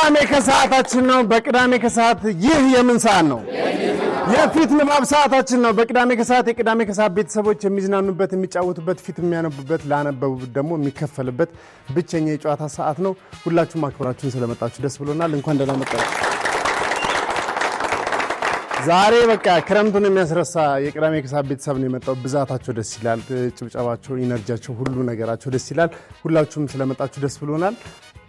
ቅዳሜ ከሰዓታችን ነው በቅዳሜ ከሰዓት ይህ የምን ሰዓት ነው የፊት ንባብ ሰዓታችን ነው በቅዳሜ ከሰዓት የቅዳሜ ከሰዓት ቤተሰቦች የሚዝናኑበት የሚጫወቱበት ፊት የሚያነቡበት ላነበቡት ደግሞ የሚከፈልበት ብቸኛ የጨዋታ ሰዓት ነው ሁላችሁም አክብራችሁን ስለመጣችሁ ደስ ብሎናል እንኳን ደህና መጣችሁ ዛሬ በቃ ክረምቱን የሚያስረሳ የቅዳሜ ከሰዓት ቤተሰብ ነው የመጣው ብዛታቸው ደስ ይላል ጭብጨባቸው ኢነርጂያቸው ሁሉ ነገራቸው ደስ ይላል ሁላችሁም ስለመጣችሁ ደስ ብሎናል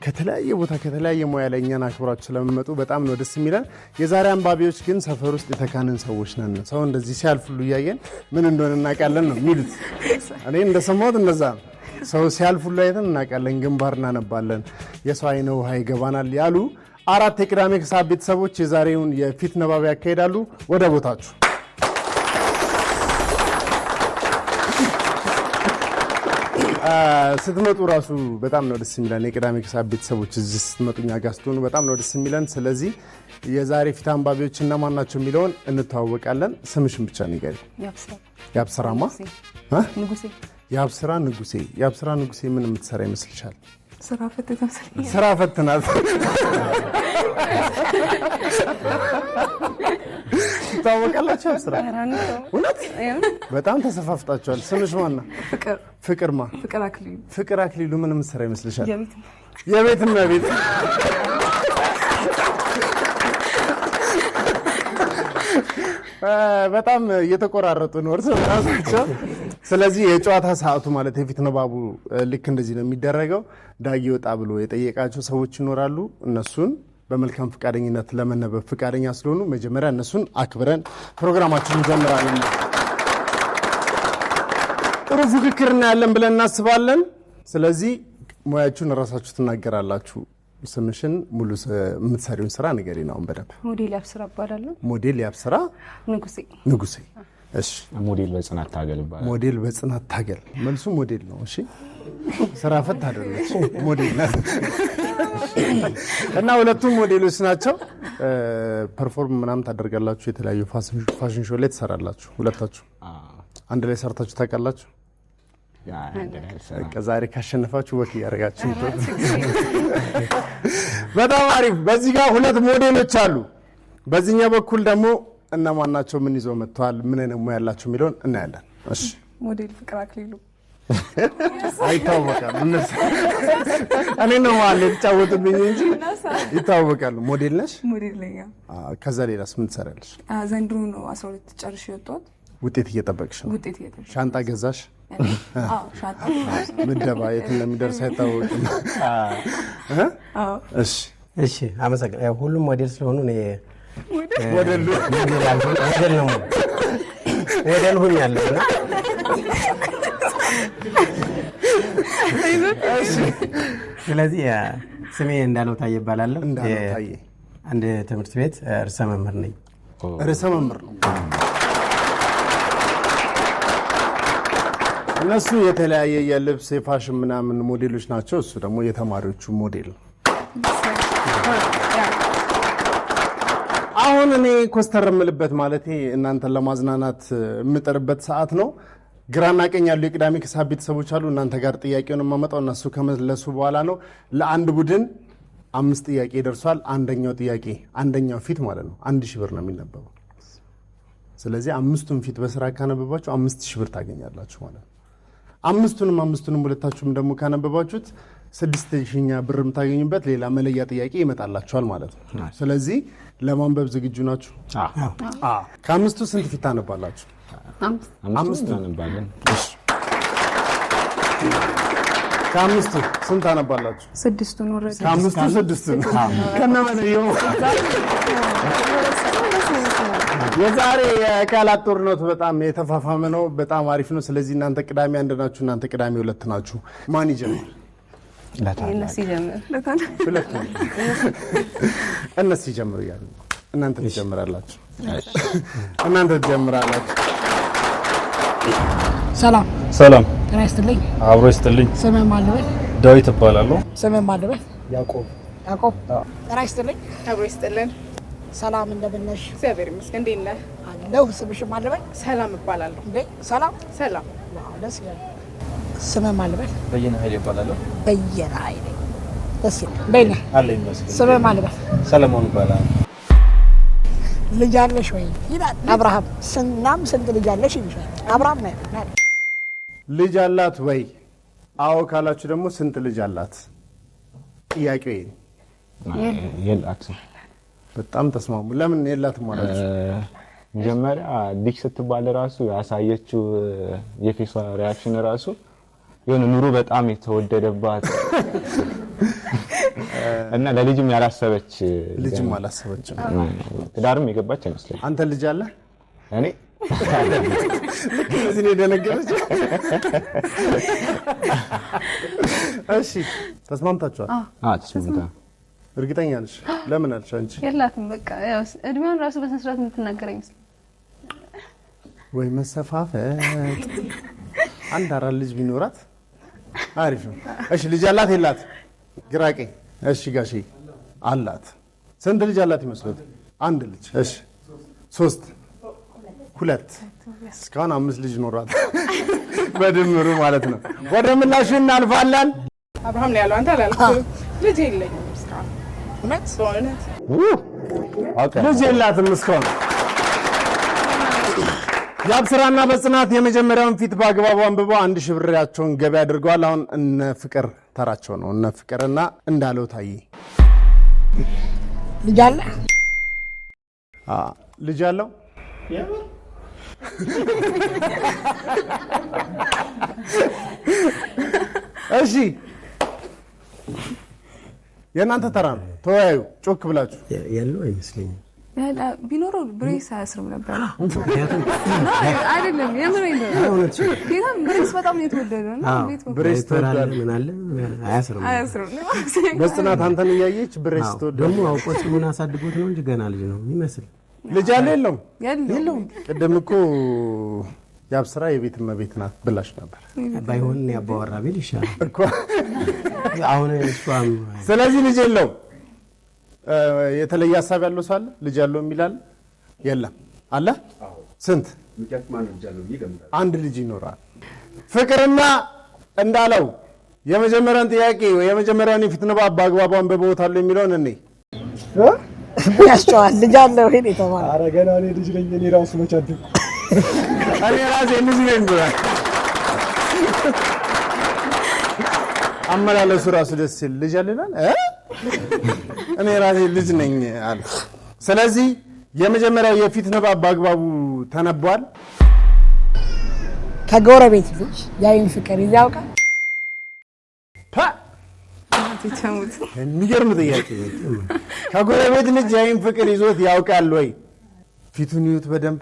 ከተለያየ ቦታ ከተለያየ ሙያ ላይ እኛን አክብራችሁ ስለመጡ በጣም ነው ደስ የሚለን የዛሬ አንባቢዎች ግን ሰፈር ውስጥ የተካንን ሰዎች ነን ሰው እንደዚህ ሲያልፉሉ ያያየን ምን እንደሆነ እናውቃለን ነው የሚሉት እኔ እንደሰማሁት እንደዛ ሰው ሲያልፉሉ አይተን እናውቃለን ግንባር እናነባለን የሰው አይነ ውሃ ይገባናል ያሉ አራት የቅዳሜ ከሰዓት ቤተሰቦች የዛሬውን የፊት ንባብ ያካሂዳሉ ወደ ቦታችሁ ስትመጡ ራሱ በጣም ነው ደስ የሚለን የቅዳሜ ከሰዓት ቤተሰቦች እዚህ ስትመጡኛ ጋር ስትሆኑ በጣም ነው ደስ የሚለን ስለዚህ የዛሬ ፊት አንባቢዎች እነማን ናቸው የሚለውን እንተዋወቃለን ስምሽን ብቻ ንገሪ ያብስራማ ያብስራ ንጉሴ ምን የምትሰራ ይመስልሻል ስራ ፈትናት ታወቃላችሁ ስራ እውነት በጣም ተሰፋፍጣችኋል ስምሽ ማን ነው ፍቅር አክሊሉ ምን የምትሰራ ይመስልሻል የቤት እመቤት በጣም እየተቆራረጡ ነው እርስ በራሳቸው ስለዚህ የጨዋታ ሰዓቱ ማለት የፊት ንባቡ ልክ እንደዚህ ነው የሚደረገው ዳጊ ወጣ ብሎ የጠየቃቸው ሰዎች ይኖራሉ እነሱን በመልካም ፍቃደኝነት ለመነበብ ፍቃደኛ ስለሆኑ መጀመሪያ እነሱን አክብረን ፕሮግራማችንን ጀምራለን ጥሩ ፍክክር እናያለን ብለን እናስባለን ስለዚህ ሙያችሁን ራሳችሁ ትናገራላችሁ ስምሽን ሙሉ የምትሰሪውን ስራ ንገሪ ነው በደንብ ሞዴል ያብስራ እባላለሁ ሞዴል ያብስራ ንጉሴ እሺ ሞዴል በጽናት ታገል ይባላል ሞዴል በጽናት ታገል መልሱ ሞዴል ነው እሺ ስራ ፈት አይደለች ሞዴል ናት እና ሁለቱም ሞዴሎች ናቸው ፐርፎርም ምናምን ታደርጋላችሁ የተለያዩ ፋሽን ሾው ላይ ተሰራላችሁ ሁለታችሁ አንድ ላይ ሰርታችሁ ታውቃላችሁ ዛሬ ካሸነፋችሁ ወክ ያረጋችሁ በጣም አሪፍ በዚህ ጋር ሁለት ሞዴሎች አሉ በዚህኛው በኩል ደግሞ እነማን ናቸው ምን ይዘው መጥተዋል ምን ነው ያላችሁ የሚለውን እናያለን እሺ ሞዴል ፍቅር አክሊሉ አይታወቃል እኔ ነው ማለት ተጫወቱብኝ እንጂ ይታወቃል ሞዴል ነሽ ሞዴል ነኝ ከዛ ሌላስ ምን ትሰራለሽ ዘንድሮ ነው 12 ጨርሼ ወጣሁት ውጤት እየጠበቅሽ ነው ሻንጣ ገዛሽ ሻንጣ ምደባ የት እንደሚደርስ አይታወቅም እሺ አመሰግናለሁ ሁሉም ሞዴል ስለሆኑ ነው ሞዴል ሆኛለሁ ስለዚህ ስሜ እንዳለው ታዬ ይባላለሁ አንድ ትምህርት ቤት ርዕሰ መምህር ነኝ ርዕሰ መምህር ነው እነሱ የተለያየ የልብስ የፋሽን ምናምን ሞዴሎች ናቸው እሱ ደግሞ የተማሪዎቹ ሞዴል አሁን እኔ ኮስተር የምልበት ማለት እናንተን ለማዝናናት የምጥርበት ሰዓት ነው ግራና ቀኝ ያሉ የቅዳሜ ከሰዓት ቤተሰቦች አሉ እናንተ ጋር ጥያቄውን ማመጣው እነሱ ከመለሱ በኋላ ነው ለአንድ ቡድን 5 ጥያቄ ደርሷል አንደኛው ፊት ማለት ነው 1000 ብር ነው የሚነበበው ስለዚህ አምስቱን ፊት በስራ ካነበባችሁ 5000 ብር ታገኛላችሁ ማለት ነው አምስቱንም ሁለታችሁም ደግሞ ካነበባችሁት 6000ኛ ብር የምታገኙበት ሌላ መለያ ጥያቄ ይመጣላችኋል ማለት ነው ስለዚህ ለማንበብ ዝግጁ ናችሁ ከአምስቱ ስንት ፊት ታነባላችሁ አምስቱ ታነባለን ከአምስቱ ስንት ታነባላችሁ ስድስቱን ወረደ ከአምስቱ ስድስቱን ከነመለየው የዛሬ የቃላት ጦርነት በጣም የተፋፋመ ነው በጣም አሪፍ ነው ስለዚህ እናንተ ቅዳሜ አንድ ናችሁ እናንተ ቅዳሜ ሁለት ናችሁ ማን ይጀምር እነሱ ይጀምሩ ያሉ እናንተ ትጀምራላችሁ ሰላም ጤና ይስጥልኝ አብሮ ይስጥልኝ ስሜ ማለበል ዳዊት እባላለሁ ስሜ ማለበል ያዕቆብ ጤና ይስጥልኝ አብሮ ይስጥልን ሰላም እንደምነሽ እግዚአብሔር ይመስገን እንዴት ነህ አለሁ ስምሽ ማለበል ሰላም እባላለሁ እንዴ ሰላም ዋው ደስ ይላል ስሜ ማለበል በየነ ኃይሌ እባላለሁ በየነ ኃይሌ ደስ ይላል። በእኔ አለኝ መስገን ስምህ ማን ነው? ሰለሞን ይባላል። ልጅ አለሽ ወይ ይላል አብርሃም። ስንት ልጅ አለሽ ይልሻል አብርሃም ነው። ልጅ አላት ወይ? አዎ ካላችሁ ደግሞ ስንት ልጅ አላት? ጥያቄው ይሄ የላትም። በጣም ተስማሙ። ለምን የላትም ማለት ነው? መጀመሪያ ልጅ ስትባል ራሱ ያሳየችው የፌሷ ሪአክሽን ራሱ የሆነ ኑሮ በጣም የተወደደባት እና ለልጅም ያላሰበች ልጅም አላሰበችም። ትዳርም የገባች አይመስለኝም። አንተ ልጅ አለ? እኔ እዚህ ነው ደነገረች። እሺ ተስማምታችኋል? ተስማምተናል። እርግጠኛ ነሽ? ለምን አልሽ አንቺ? የላትም በቃ ያው እድሜውን ራሱ በስነ ስርዓት የምትናገረኝ ይመስል ወይ መሰፋፈጥ። አንድ አራት ልጅ ቢኖራት አሪፍ ነው። እሺ ልጅ አላት የላት? ግራቄ እሺ ጋሼ አላት። ስንት ልጅ አላት ይመስሉት? አንድ ልጅ። እሺ 3 2 እስካሁን 5 ልጅ ኖሯት በድምሩ ማለት ነው። ወደ ምላሹ እናልፋለን። አብርሃም ነው ያለው አንተ አላልኩም። ልጅ የለኝም እስካሁን። እውነት በእውነት ልጅ የላትም እስካሁን። የአብስራና በጽናት የመጀመሪያውን ፊት በአግባቡ አንብበው 1000 ብራቸውን ገቢ አድርገዋል። አሁን እነ ፍቅር ተራቸው ነው። እነ ፍቅርና እንዳለው ታዬ ልጅ አለ? ልጅ አለው? እሺ የእናንተ ተራ ነው። ተወያዩ ጮክ ብላችሁ። ያለው አይመስለኝም። ቢኖረው ብሬስ አያስርም ነበር። አይደለም የምሬን ነው። ጌታም ብሬስ በጣም የተወደደ ነው። ብሬስ ተወዳለ ምን አለ አያስርም። በጽናት አንተን እያየች ብሬስ ተወዳለ። ደግሞ አውቆት ምን አሳድጎት ነው እንጂ ገና ልጅ ነው የሚመስል። ልጅ አለ የለውም? የለውም። ቅድም እኮ የአብስራ የቤት እመቤት ናት ብላሽ ነበር። ባይሆን ያባወራ ቢል ይሻላል እኮ አሁን እሷም። ስለዚህ ልጅ የለውም። የተለየ ሀሳብ ያለው ሰው አለ? ልጅ ያለው የሚላል የለም አለ? ስንት? አንድ ልጅ ይኖራል። ፍቅርና እንዳለው የመጀመሪያውን ጥያቄ የመጀመሪያውን የፊት ንባብ በአግባቡ አንብበውታል የሚለውን እኔ ያስጨዋል። ልጅ አለ ወይ የተባለ? ኧረ ገና እኔ ልጅ ነኝ። እኔ ራሱ መች አደግኩ? እኔ ራሴ ልጅ ነኝ ብሏል። አመላለሱ ራሱ ደስ ሲል ልጅ አለናል። እኔ ራሴ ልጅ ነኝ አለ። ስለዚህ የመጀመሪያው የፊት ንባብ በአግባቡ ተነቧል። ከጎረቤት ልጅ ያይን ፍቅር ይዞ ያውቃል? የሚገርም ጥያቄ። ከጎረቤት ልጅ ያይን ፍቅር ይዞት ያውቃል ወይ? ፊቱን ይዩት በደንብ።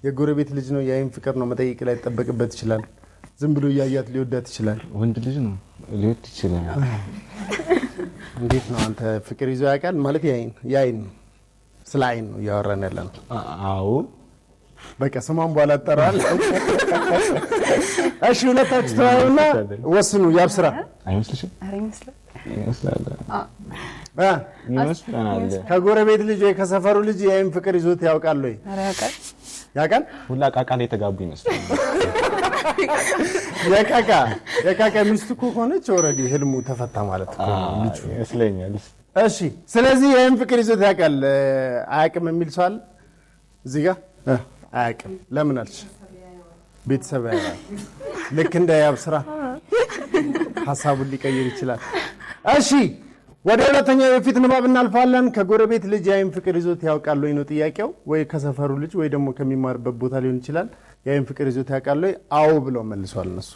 የጎረቤት ልጅ ነው ያይን ፍቅር ነው መጠየቅ ላይ ተጠበቅበት ይችላል። ዝም ብሎ እያያት ሊወዳት ይችላል። ወንድ ልጅ ነው ሊወድ ይችላል። እንዴት ነው አንተ ፍቅር ይዞ ያውቃል ማለት? ያይን ስለ አይን ነው እያወራን ያለ ነው። አዎ በቃ ስሟን በኋላ ጠራል። እሺ ሁለታችሁ ተዋዩና ወስኑ። ያብስራ አይመስልሽም? ኧረ ይመስላል። ይመስላል። ይመስላል። ከጎረቤት ልጅ ወይ ከሰፈሩ ልጅ ያይን ፍቅር ይዞት ያውቃል ወይ? ኧረ ያውቃል። ያውቃል? ሁላ ቃቃ ላይ የተጋቡ ይመስላል። የቃቃ ሚስቱ እኮ ሆነች ኦልሬዲ ህልሙ ተፈታ ማለት ነው ልጁ ይመስለኛል። እሺ ስለዚህ ያይን ፍቅር ይዞት ያውቃል አያውቅም የሚል ሰው አለ እዚህ ጋር? አያውቅም። ለምን አልሽ? ቤተሰብ ያያል። ልክ እንደ ያብስራ ሐሳቡን ሊቀይር ይችላል። እሺ ወደ ሁለተኛው የፊት ንባብ እናልፋለን። ከጎረቤት ልጅ ያይን ፍቅር ይዞት ያውቃል ወይ ነው ጥያቄው። ወይ ከሰፈሩ ልጅ ወይ ደግሞ ከሚማርበት ቦታ ሊሆን ይችላል። ያይን ፍቅር ይዞት ያውቃል ወይ? አዎ ብለው መልሷል እነሱ።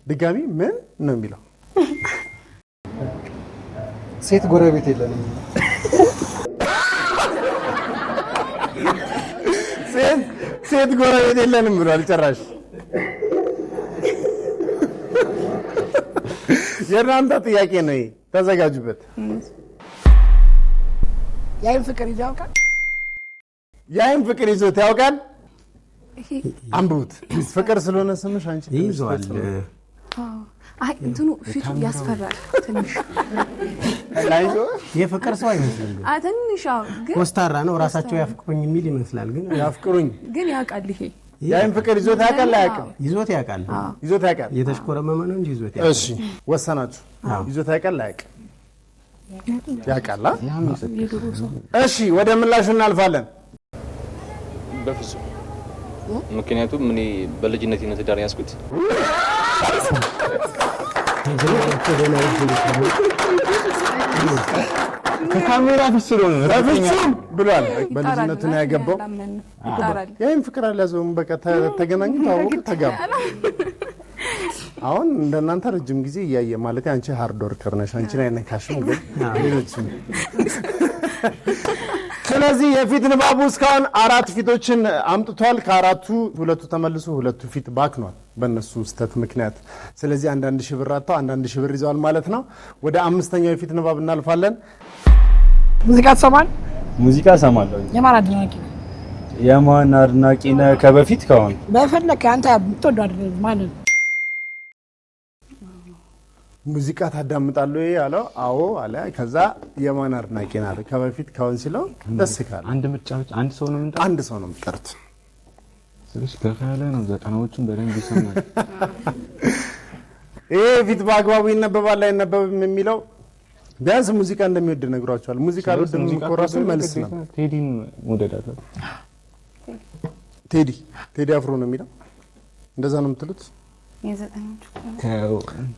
ድጋሚ ምን ነው የሚለው? ሴት ጎረቤት የለንም። ሴት ጎረቤት የለንም ብሏል ጭራሽ። የእናንተ ጥያቄ ነው ይሄ፣ ተዘጋጁበት። ያይን ፍቅር ይዞ ያውቃል? ያይን ፍቅር ይዞት ያውቃል? አንብቡት። ፍቅር ስለሆነ ስምሽ አንቺ ይዟል። አይ እንትኑ ፊቱ ያስፈራል ትንሽ። የፍቅር ሰው አይመስልም። ትንሽ ግን ኮስታራ ነው። ራሳቸው ያፍቅሩኝ የሚል ይመስላል። ግን ያፍቅሩኝ ግን ያውቃል። ይሄ ያይን ፍቅር ይዞት ያውቃል አያውቅም? ይዞት ያውቃል። ይዞት ያውቃል። እየተሽኮረመመ ነው እንጂ ይዞት ያውቃል። እሺ ወሰናችሁ። ይዞት ያውቃል አያውቅም? ያውቃል። እሺ ወደ ምላሹ እናልፋለን። በፍጹም ምክንያቱም እኔ በልጅነቴ ነው ትዳር ያዝኩት። ከካሜራ ፊት ስለሆነ በፍጹም ብሏል። በልጅነቱ ነው ያገባው። ያይም ፍቅር አልያዘውም። በቃ ተገናኙ፣ ታወቁ፣ ተጋቡ። አሁን እንደናንተ ረጅም ጊዜ እያየ ማለት አንቺ ሃርድ ወርከር ነሽ፣ አንቺ ላይ ነካሽም ግን ሌሎችም። ስለዚህ የፊት ንባቡ እስካሁን 4 ፊቶችን አምጥቷል። ከ4ቱ 2ቱ ተመልሶ 2ቱ ፊት ባክኗል በእነሱ ስህተት ምክንያት። ስለዚህ አንዳንድ ሺህ ብር አጥተው አንዳንድ ሺህ ብር ይዘዋል ማለት ነው። ወደ 5ኛው የፊት ንባብ እናልፋለን። ሙዚቃ ትሰማል? ሙዚቃ እሰማለሁ። የማን አድናቂ ነህ? የማን አድናቂ ነህ? ከበፊት ከሆነ በፈለክ አንተ የምትወደው አድናቂ ማለት ነው። ሙዚቃ ታዳምጣለህ ያለው አዎ አለ። ከዛ የማን አድናቂ ነህ አለ። ከበፊት ካሁን ሲለው ደስ ካለ አንድ ምርጫ ብቻ አንድ ሰው ነው የምንጠራው። አንድ ሰው ነው የምትጠሩት። ስለዚህ ከካለ ነው 90ዎቹን በደንብ ይሰማል። ይሄ ፊት በአግባቡ ይነበባል አይነበብም የሚለው ቢያንስ ሙዚቃ እንደሚወድ ነግሯቸዋል። ሙዚቃ አልወድም እኮ ራሱ መልስ ነው። ቴዲን መውደድ አለ። ቴዲ አፍሮ ነው የሚለው እንደዛ ነው የምትሉት?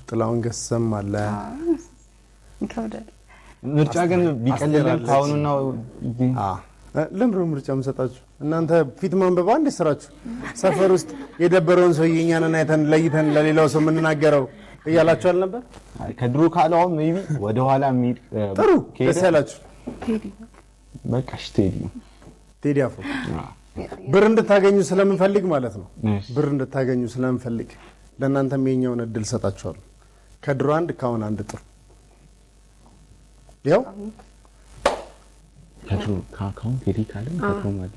ጥላውን ገሰም አለ። ምርጫ ግን ቢቀልልን ታውኑና ለምሮ ምርጫ የምሰጣችሁ እናንተ ፊት ማንበባ እንደ ስራችሁ ሰፈር ውስጥ የደበረውን ሰው የኛንን አይተን ለይተን ለሌላው ሰው የምንናገረው እያላችሁ አልነበር? ከድሮ ካለው ሜቢ ወደ ኋላ የሚል ጥሩ ደስ ያላችሁ በቃ ቴዲ አፍሮ ብር እንድታገኙ ስለምንፈልግ ማለት ነው። ብር እንድታገኙ ስለምንፈልግ ለእናንተም የኛውን እድል ሰጣችኋለሁ። ከድሮ አንድ ካሁን አንድ ጥሩ ያው ከድሮ ካሁን ቴዲ ካለ ከድሮ ማለት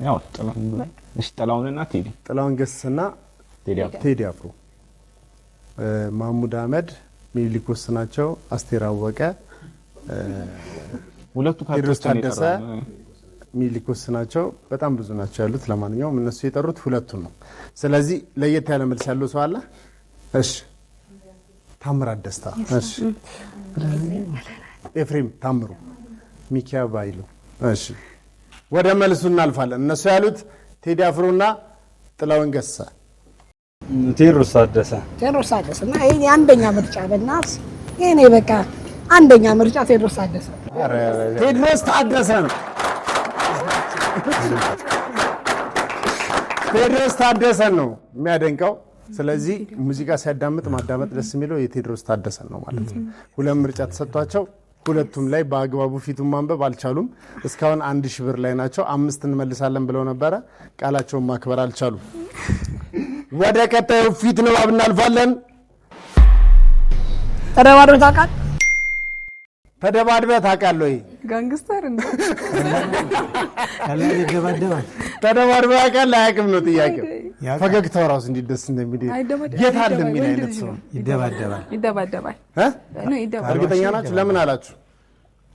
ያው ጥላውንና ጥላውን ገሰሰና ቴዲ አፍሮ ማሙድ ሚኒሊክ ወስናቸው፣ አስቴር አወቀ፣ ሁለቱ ቴዎድሮስ ታደሰ ሚኒሊክ ወስናቸው በጣም ብዙ ናቸው ያሉት። ለማንኛውም እነሱ የጠሩት ሁለቱን ነው። ስለዚህ ለየት ያለ መልስ ያለው ሰው አለ? እሺ ታምራት ደስታ። እሺ ኤፍሬም ታምሩ፣ ሚኪያ ባይሉ። እሺ ወደ መልሱ እናልፋለን። እነሱ ያሉት ቴዲ አፍሮና ጥላውን ገሰሰ። ቴዎድሮስ ታደሰ እና ይሄ አንደኛ ምርጫ በእናትህ ይሄኔ በቃ አንደኛ ምርጫ ቴዎድሮስ ታደሰ። ቴዎድሮስ ታደሰ ነው። ቴዎድሮስ ታደሰ ነው የሚያደንቀው። ስለዚህ ሙዚቃ ሲያዳምጥ ማዳመጥ ደስ የሚለው የቴዎድሮስ ታደሰ ነው ማለት ነው። ሁለት ምርጫ ተሰጥቷቸው ሁለቱም ላይ በአግባቡ ፊቱን ማንበብ አልቻሉም። እስካሁን 1000 ብር ላይ ናቸው። 5 እንመልሳለን ብለው ነበረ፣ ቃላቸውን ማክበር አልቻሉም። ወደ ቀጣዩ ፊት ንባብ እናልፋለን። ተደባድበህ ታውቃለህ ወይ? ጋንግስተር እንዴ? ተደባድበህ ታውቃለህ? አያውቅም ነው ጥያቄው። ፈገግታው ራሱ እንዴት ደስ እንደሚል የት አለ የሚል አይነት ሰው ይደባደባል። እርግጠኛ ናችሁ? ለምን አላችሁ?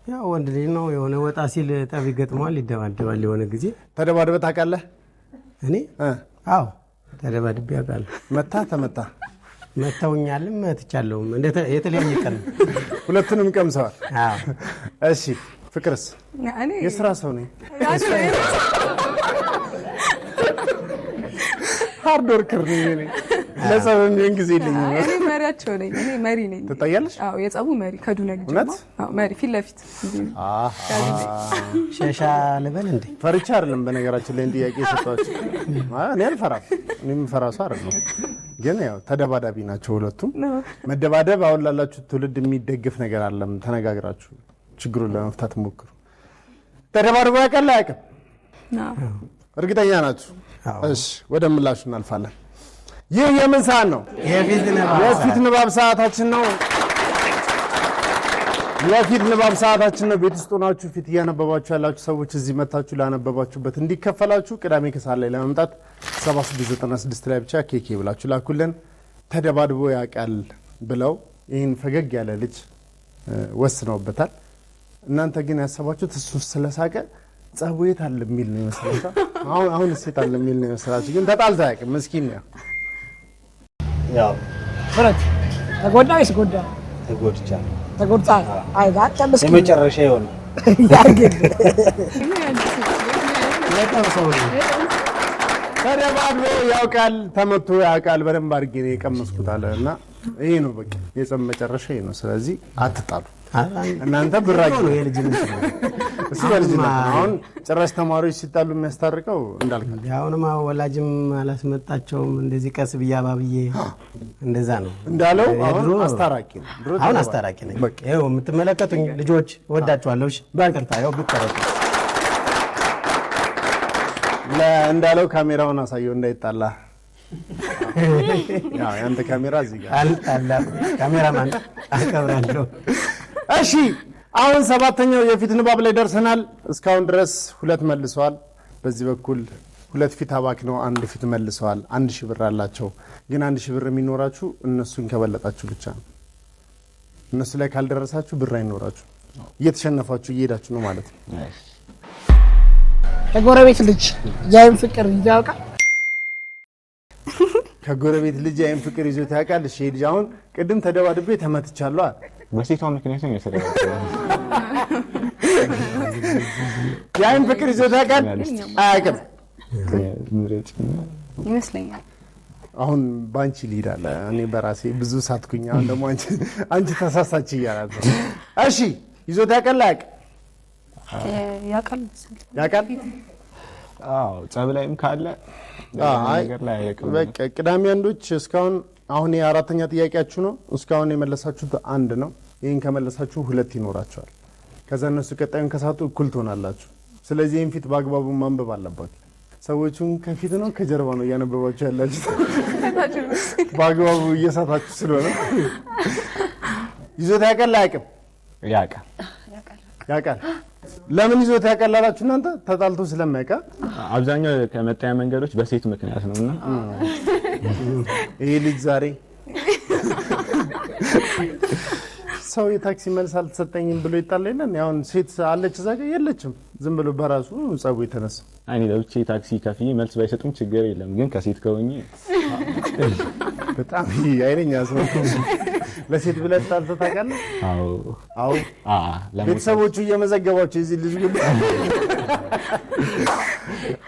ያው ወንድ ልጅ ነው፣ የሆነ ወጣ ሲል ጠብ ይገጥመዋል፣ ይደባደባል። የሆነ ጊዜ ተደባድበህ ታውቃለህ? እኔ አዎ ተደባድቤ አውቃለሁ። ተመታ መተውኛልም መትቻለሁም። የተለያየ ቀን ሁለቱንም ቀምሰዋል። አዎ እሺ ፍቅርስ? የስራ ሰው ነኝ። ሃርድ ወርከር ነኝ። ለጸብ የሚሆን ጊዜ የለኝም። እኔ መሪያቸው ነኝ። እኔ መሪ ነኝ። ትታያለሽ? አዎ የጸቡ መሪ ከዱነግ ጀምሮ መሪ ፊት ለፊት ሸሻ ልበል እንዴ? ፈርቻ አይደለም በነገራችን ላይ ጥያቄ ሰጥቷችሁ። እኔ አልፈራም። እኔ የምፈራ ሰው አይደለም። ግን ያው ተደባዳቢ ናቸው ሁለቱም። መደባደብ አሁን ላላችሁ ትውልድ የሚደግፍ ነገር አለም። ተነጋግራችሁ ችግሩን ለመፍታት ሞክሩ። ተደባድቦ ያውቃል አያውቅም? እርግጠኛ ናችሁ? እሺ ወደ ምላሹ እናልፋለን። ይህ የምን ሰዓት ነው? የፊት ንባብ ሰዓታችን ነው። የፊት ንባብ ሰዓታችን ነው። ቤት ውስጥ ሆናችሁ ፊት እያነበባችሁ ያላችሁ ሰዎች እዚህ መታችሁ ላነበባችሁበት እንዲከፈላችሁ ቅዳሜ ከሰዓት ላይ ለመምጣት 7696 ላይ ብቻ ኬኬ ብላችሁ ላኩልን። ተደባድቦ ያውቃል ብለው ይህን ፈገግ ያለ ልጅ ወስነውበታል። እናንተ ግን ያሰባችሁት እሱ ስለሳቀ ጸቡ የት አለ የሚል ነው ይመስላችኋል። አሁን ሴት አለ የሚል ነው ይመስላችሁ። ግን ተጣልቶ አያውቅም። ምስኪን ነው። ያው ብረት ተጎዳ ወይስ ጎዳ? ተጎድቻለሁ። ተጎድተሃል? አይ አንተ ምስኪን የመጨረሻ ይሆን ያርግል። ተደባድቦ ያውቃል፣ ተመቶ ያውቃል። በደንብ አድርጌ ነው የቀመስኩት አለ እና ይሄ ነው በቃ የጸብ መጨረሻ ይሄ ነው። ስለዚህ አትጣሉ እናንተ ብራቂ ነው የልጅነት ነው። እሱ በልጅነት ነው። አሁን ጭራሽ ተማሪዎች ሲጣሉ የሚያስታርቀው እንዳልከው አሁንማ ወላጅም አላስመጣቸውም። እንደዚህ ቀስ ብዬ አባብዬ እንደዛ ነው እንዳለው አሁን አስታራቂ ነው። አሁን አስታራቂ ነኝ። ይኸው የምትመለከቱኝ ልጆች ወዳችኋለሁ። እሺ በቅርታ ይኸው ብትቀረጡ እንዳለው ካሜራውን አሳየው እንዳይጣላ። ያው ያንተ ካሜራ እዚህ ጋር አልጣላ ካሜራማን አከብራለሁ። እሺ አሁን ሰባተኛው የፊት ንባብ ላይ ደርሰናል። እስካሁን ድረስ 2 መልሰዋል። በዚህ በኩል 2 ፊት አባክነው 1 ፊት መልሰዋል። 1000 ብር አላቸው። ግን 1000 ብር የሚኖራችሁ እነሱን ከበለጣችሁ ብቻ ነው። እነሱ ላይ ካልደረሳችሁ ብር አይኖራችሁ። እየተሸነፋችሁ እየሄዳችሁ ነው ማለት ነው። ከጎረቤት ልጅ ያይን ፍቅር ያውቃል። ከጎረቤት ልጅ ያይን ፍቅር ይዞት ያውቃል። እሺ ልጅ አሁን ቅድም ተደባድቤ ተመትቻለሁ። በሴቷ ምክንያት ነው የተደረገው። ያይን ፍቅር ይዞት ያውቃል አያውቅም? ይመስለኛል። አሁን ባንቺ ሊዳለ እኔ በራሴ ብዙ ሳትኩኝ። አሁን ደግሞ አንቺ ተሳሳች ይያላል። እሺ ይዞት ያውቃል አያውቅም? ያውቃል። አዎ ጸብ ላይም ካለ ነገር ላይ ያውቃል። በቃ ቅዳሜ አንዶች እስካሁን አሁን የአራተኛ ጥያቄያችሁ ነው። እስካሁን የመለሳችሁት 1 ነው። ይሄን ከመለሳችሁ 2 ይኖራችኋል። ከዛ እነሱ ቀጣዩን ከሳቱ እኩል ትሆናላችሁ። ስለዚህ ይሄን ፊት በአግባቡ ማንበብ አለባችሁ። ሰዎቹን ከፊት ነው ከጀርባ ነው እያነበባችሁ ያላችሁ በአግባቡ እየሳታችሁ ስለሆነ። ይዞት ያውቃል አያውቅም? ያውቃል። ለምን ይዞት ያቀላላችሁ እናንተ? ተጣልቶ ስለማይቀ አብዛኛው ከመጣያ መንገዶች በሴት ምክንያት ነውና ይሄ ልጅ ዛሬ ሰው የታክሲ መልስ አልተሰጠኝም ብሎ ይጣላልና አሁን ሴት አለች እዛ ጋር የለችም። ዝም ብሎ በራሱ ጸቡ የተነሳ እኔ ለብቻ ታክሲ ከፍዬ መልስ ባይሰጡም ችግር የለም። ግን ከሴት ከሆኜ በጣም አይነኛ ሰው ለሴት ብለህ ተጣልተህ ታውቃለህ? አዎ ቤተሰቦቹ እየመዘገባቸው እዚህ ልጅ ጉድ።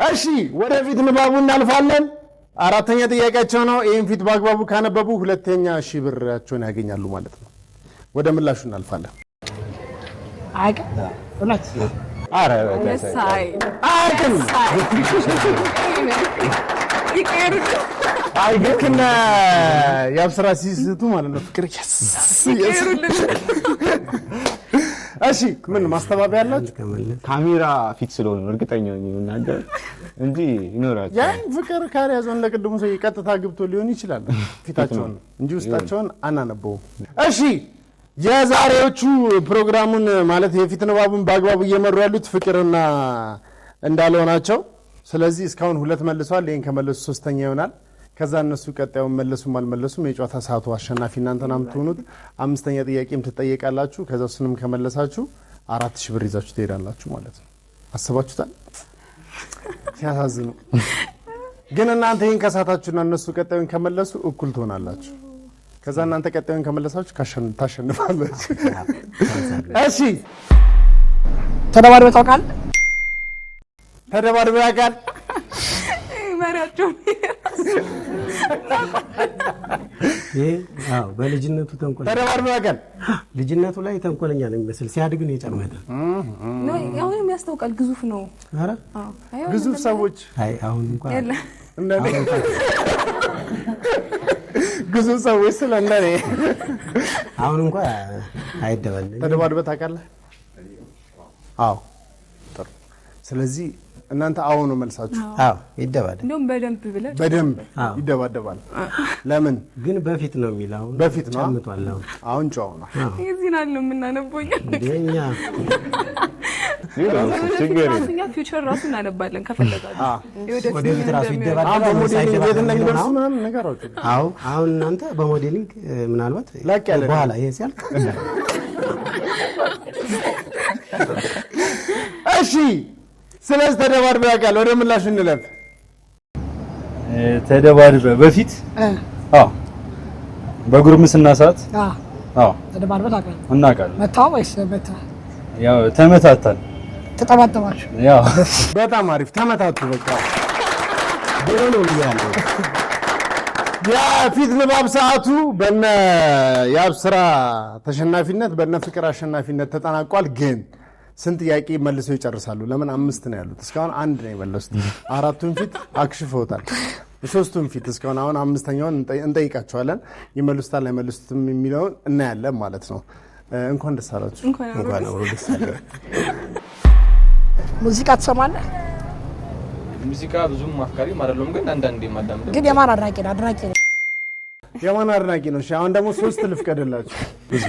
እሺ ወደፊት ንባቡ እናልፋለን። አራተኛ ጥያቄያቸው ነው። ይሄን ፊት በአግባቡ ካነበቡ 2,000 ብራቸውን ያገኛሉ ማለት ነው። ወደ ምላሹ እናልፋለን። አይቀ እውነት አረ መሳይ አይቀን አይገክና ያብስራ ሲስቱ ማለት ነው። ፍቅር እሺ ምን ማስተባበያ ያላችሁ? ካሜራ ፊት ስለሆነ እርግጠኛ ነኝ እናገር እንጂ ይኖራል። ያን ፍቅር ካሪያዞ እንደቀድሙ ሰው ቀጥታ ግብቶ ሊሆን ይችላል ፊታቸውን እንጂ ውስጣቸውን አናነበውም። እሺ የዛሬዎቹ ፕሮግራሙን ማለት የፊት ንባቡን በአግባቡ እየመሩ ያሉት ፍቅርና እንዳለው ናቸው። ስለዚህ እስካሁን 2 መልሰዋል። ይሄን ከመለሱ 3ኛ ይሆናል። ከዛ እነሱ ቀጣዩን መለሱም አልመለሱም የጨዋታ ሰዓቱ አሸናፊ እናንተና የምትሆኑት 5ኛ ጥያቄም ትጠየቃላችሁ። ከዛ እሱንም ከመለሳችሁ 4000 ብር ይዛችሁ ትሄዳላችሁ ማለት ነው። አስባችሁታል? ሲያሳዝኑ ግን እናንተ ይሄን ከሳታችሁና እነሱ ቀጣዩን ከመለሱ እኩል ትሆናላችሁ። ከዛ እናንተ ቀጣዩን ከመለሳችሁ ታሸንፋላችሁ። እሺ ተደባድበህ ታውቃለህ? ተደባድበህ ያውቃል? መሪያቸው አዎ በልጅነቱ ተንኮል ተደባድበህ ያውቃል? ልጅነቱ ላይ ተንኮለኛ ነው የሚመስል ሲያድግ ነው የጨመረ ነው። አሁን የሚያስታውቃል። ግዙፍ ነው። ኧረ ግዙፍ ሰዎች አይ አሁን እንኳን እንደኔ ግዙፍ ሰዎች ስለእንደኔ አሁን እንኳን አይደበልም። ተደባድበህ ታውቃለህ? አዎ ጥሩ። ስለዚህ እናንተ አዎ ነው መልሳችሁ? አዎ ይደባደባል። እንደውም በደንብ ብለህ በደንብ ይደባደባል። ለምን ግን በፊት ነው የሚለው? በፊት ነው ጨምቷል። አሁን ጨው ነው። እዚህ ነው የምናነበውኛ እንደኛ እኛ ፊውቸር ራሱ እናነባለን ከፈለጋችሁ። ወደፊት ራሱ ይደባደባል። በሞዴሊንግ ቤት እንደሚደርሱ ምናምን ነገሮች። አዎ አሁን እናንተ በሞዴሊንግ ምናልባት ላቅ ያለ በኋላ ይሄ ሲያልቅ እሺ ስለዚህ ተደባድበህ ያውቃል? ወደ ምላሹ እንለፍ። ተደባድበህ በፊት አዎ በጉርምስና ሰዓት አዎ ተደባድበህ ታውቃለህ? እናውቃለን። መታው ወይስ መታ? ያው ተመታታል። ተጠባጠባችሁ? ያው በጣም አሪፍ ተመታቱ። በቃ ቢሮ ነው ያለው። የፊት ንባብ ሰዓቱ በነ የአብስራ ተሸናፊነት በነ ፍቅር አሸናፊነት ተጠናቋል። ግን ስንት ጥያቄ መልሰው ይጨርሳሉ? ለምን 5 ነው ያሉት? እስካሁን 1 ነው የመለሱት። 4ቱን ፊት አክሽፈውታል። 3ቱን ፊት እስካሁን አሁን 5ኛውን እንጠይቃቸዋለን። ይመልሱታል አይመልሱትም የሚለውን እናያለን ማለት ነው። እንኳን ደስ አላችሁ። እንኳን አብሮ ደስ አላችሁ። ሙዚቃ ትሰማለህ? ሙዚቃ ብዙም አፍቃሪም አይደለም፣ ግን አንዳንዴ ማዳመጥ። ግን የማን አድናቂ ነው? አድናቂ ነው። የማን አድናቂ ነው? እሺ አሁን ደግሞ 3 ልፍቀድላችሁ። ብዙ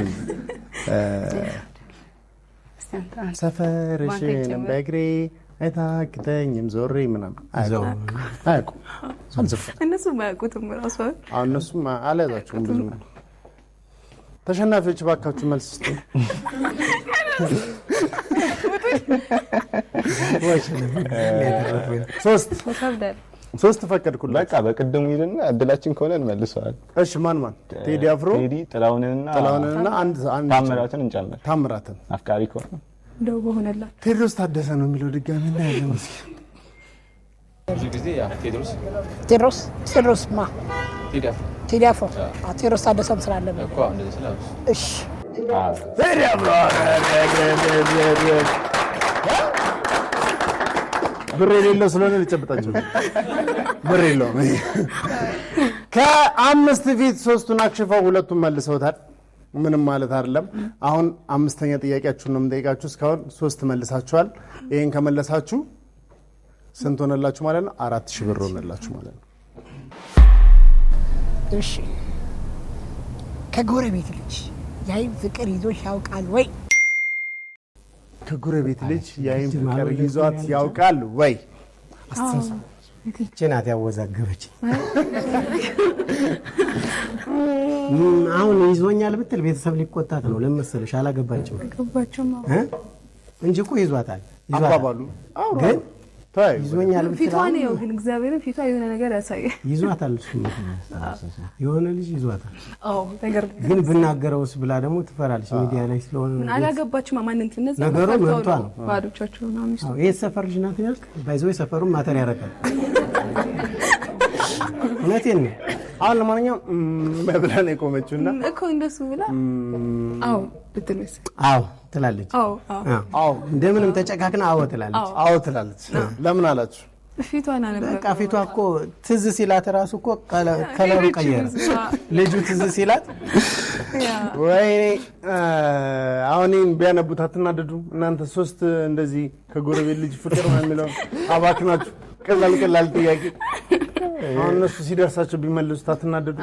ሰፈርሽን በእግሬ አይታክተኝም ዞሬ ምናምን አያውቁም። እነሱም አያውቁትም እራሱ። አሁን እነሱም አልያዛችሁም ብዙ። ተሸናፊዎች እባካችሁ መልስ ስጡ። ሶስት ፈቀድኩልህ። በቃ በቅድሙ ሄድና እድላችን ከሆነ እንመልሰዋል። እሺ ማን ቴዲ አፍሮ፣ ቴዲ ጥላሁንና አንድ ታምራትን እንጨምር። ታምራትን አፍቃሪ ከሆነ እንደው በሆነላት ቴድሮስ ታደሰ ነው የሚለው ድጋሚ እናያለን። እስኪ ብዙ ጊዜ ያ ቴድሮስ ማ ቴዲ አፍሮ ቴድሮስ ታደሰም ስላለ ነው እኮ እንደዚህ ስላሉ። እሺ ቴዲ አፍሮ ብር የሌለው ስለሆነ ልጨብጣቸው። ብር የለውም። ከ5 ፊት 3ቱን አክሽፈው 2ቱን መልሰውታል። ምንም ማለት አይደለም። አሁን 5ኛ ጥያቄያችሁን ነው የምጠይቃችሁ። እስካሁን 3 መልሳችኋል። ይሄን ከመለሳችሁ ስንት ሆነላችሁ ማለት ነው? 4000 ብር ሆነላችሁ ማለት ነው። እሺ ከጎረቤት ልጅ ያይን ፍቅር ይዞሽ ያውቃል ወይ? ከጎረቤት ልጅ ያይን ፍቅር ይዟት ያውቃል ወይ? እቺ ናት ያወዛገበች። አሁን ይዞኛል ብትል ቤተሰብ ሊቆጣት ነው። ለምን መሰለሽ? አላገባችም እንጂ እኮ ይዟታል። አባባሉ ግን ይዞኛል ብትል ፊቷን ነው። ግን እግዚአብሔርን ፊቷ የሆነ ነገር ያሳያል። ይዟታል። እሱ የሆነ ልጅ ይዟታል። አዎ ነገር ግን ብናገረውስ ብላ ደግሞ ትፈራለች። ሚዲያ ላይ ስለሆነ አላገባችም። ማንንት እነዛ ነገሩ መብቷ ነው። ባዶቻቸው ነው አሚስቱ። አዎ ይሄ ሰፈር ልጅ ናት ያልክ ባይዘው ሰፈሩን ማተር ያረጋል። እውነቴን ነው። አሁን ለማንኛውም ብላ ነው የቆመችውና እኮ እንደሱ ብላ አዎ ብትልስ አዎ ትላለች። አዎ እንደምንም ተጨካክና አዎ ትላለች። አዎ ትላለች። ለምን አላችሁ? ፊቷን አለበት። በቃ ፊቷ እኮ ትዝ ሲላት ራሱ እኮ ከለሩ ቀየረ። ልጁ ትዝ ሲላት ወይኔ አሁን ቢያነቡት አትናደዱ እናንተ? 3 እንደዚህ ከጎረቤት ልጅ ፍቅር ነው የሚለው አባክናችሁ ቀላል ጥያቄ አሁን እነሱ ሲደርሳቸው ቢመልሱት አትናደዱ?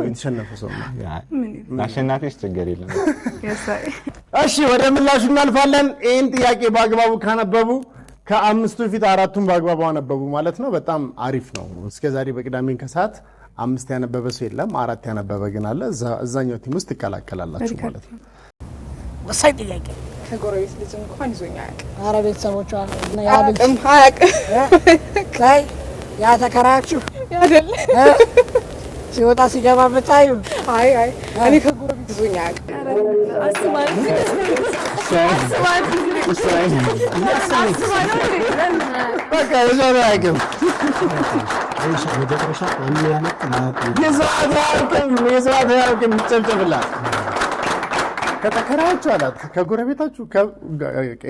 የተሸነፈ ሰው ነው። አሸናፊዎች ችግር የለም። እሺ ወደ ምላሹ እናልፋለን። ይህን ጥያቄ በአግባቡ ካነበቡ ከ5ቱ ፊት 4ቱን በአግባቡ አነበቡ ማለት ነው። በጣም አሪፍ ነው። እስከዛሬ በቅዳሜን ከሰዓት 5 ያነበበ ሰው የለም። 4 ያነበበ ግን አለ። እዛኛው ቲም ውስጥ ትቀላቀላላችሁ ማለት ነው። ወሳኝ ጥያቄ። ከጎረቤት ልጅ እንኳን ይዞኛ አያውቅም። ኧረ ቤተሰቦቿ አያውቅም። ላይ ያ ተከራያችሁ አይደል? ሲወጣ ሲገባ ብታዩ። አይ እኔ ከጎረቤት ይዞኛ አያውቅም። በቃ የዛሬ አያውቅም። የዛሬ አያውቅም። ጨብጨብላት። ከተከራያችሁ አላት ከጎረቤታችሁ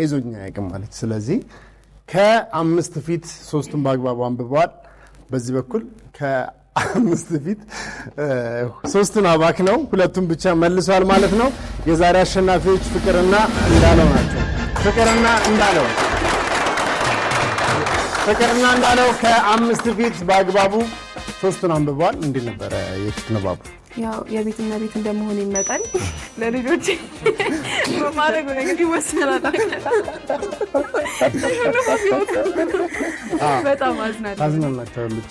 ይዞኛ አያውቅም ማለት። ስለዚህ ከ5 ፊት 3ቱን በአግባቡ አንብበዋል። በዚህ በኩል ከ5 ፊት 3ቱን አባክነው 2ቱን ብቻ መልሰዋል ማለት ነው። የዛሬ አሸናፊዎች ፍቅርና እንዳለው ናቸው። ፍቅርና እንዳለው ከ5 ፊት በአግባቡ 3ቱን አንብበዋል። እንዴት ነበረ የፊት ንባቡ? ያው የቤትና ቤት እንደመሆን ይመጣል ለልጆች በማድረግ ነገር ይወሰናል። በጣም አዝናናቸዋለች።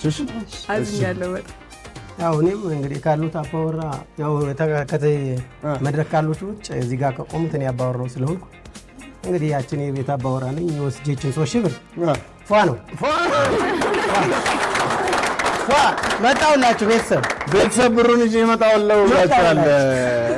አዝኛለሁ በጣም። ያው እኔም እንግዲህ ካሉት አባወራ ያው ተከታታይ መድረክ ካሉት ውጭ እዚህ ጋር ከቆሙት እኔ አባወራው ስለሆንኩ እንግዲህ ያችን የቤት አባወራ ነኝ። ወስጄችን 3 ሺህ ብር ፏ ነው መጣሁላችሁ ቤተሰብ ብሩን ይዤ እመጣለሁ ብላችኋል።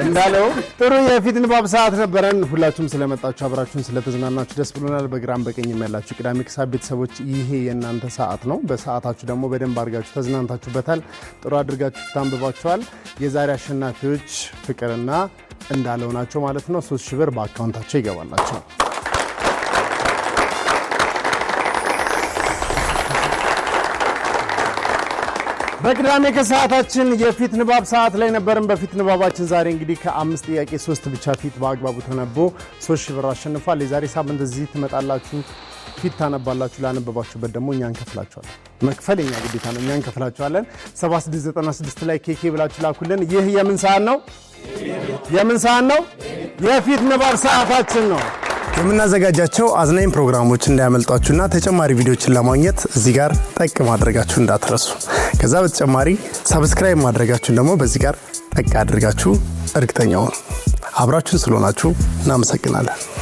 እንዳለው ጥሩ የፊት ንባብ ሰዓት ነበረን። ሁላችሁም ስለመጣችሁ አብራችሁን ስለተዝናናችሁ ደስ ብሎናል። በግራም በቀኝም ያላችሁ ቅዳሜ ከሰዓት ቤተሰቦች ይሄ የእናንተ ሰዓት ነው። በሰዓታችሁ ደግሞ በደንብ አድርጋችሁ ተዝናንታችሁበታል። ጥሩ አድርጋችሁ ታንብባችኋል። የዛሬ አሸናፊዎች ፍቅርና እንዳለው ናቸው ማለት ነው። 3000 ብር በአካውንታቸው ይገባላቸው። በቅዳሜ ከሰዓታችን የፊት ንባብ ሰዓት ላይ ነበርን። በፊት ንባባችን ዛሬ እንግዲህ ከ5 ጥያቄ 3 ብቻ ፊት በአግባቡ ተነቦ 3000 ብር አሸንፏል። የዛሬ ሳምንት እዚህ ትመጣላችሁ፣ ፊት ታነባላችሁ። ላነበባችሁበት ደግሞ እኛ እንከፍላችኋለን። መክፈል የኛ ግዴታ ነው፣ እኛ እንከፍላችኋለን። 7696 ላይ ኬኬ ብላችሁ ላኩልን። ይህ የምን ሰዓት ነው? የምን ሰዓት ነው? የፊት ንባብ ሰዓታችን ነው። የምናዘጋጃቸው አዝናኝ ፕሮግራሞች እንዳያመልጧችሁና ተጨማሪ ቪዲዮችን ለማግኘት እዚህ ጋር ጠቅ ማድረጋችሁ እንዳትረሱ። ከዛ በተጨማሪ ሰብስክራይብ ማድረጋችሁን ደግሞ በዚህ ጋር ጠቅ አድርጋችሁ እርግጠኛውን አብራችሁን ስለሆናችሁ እናመሰግናለን።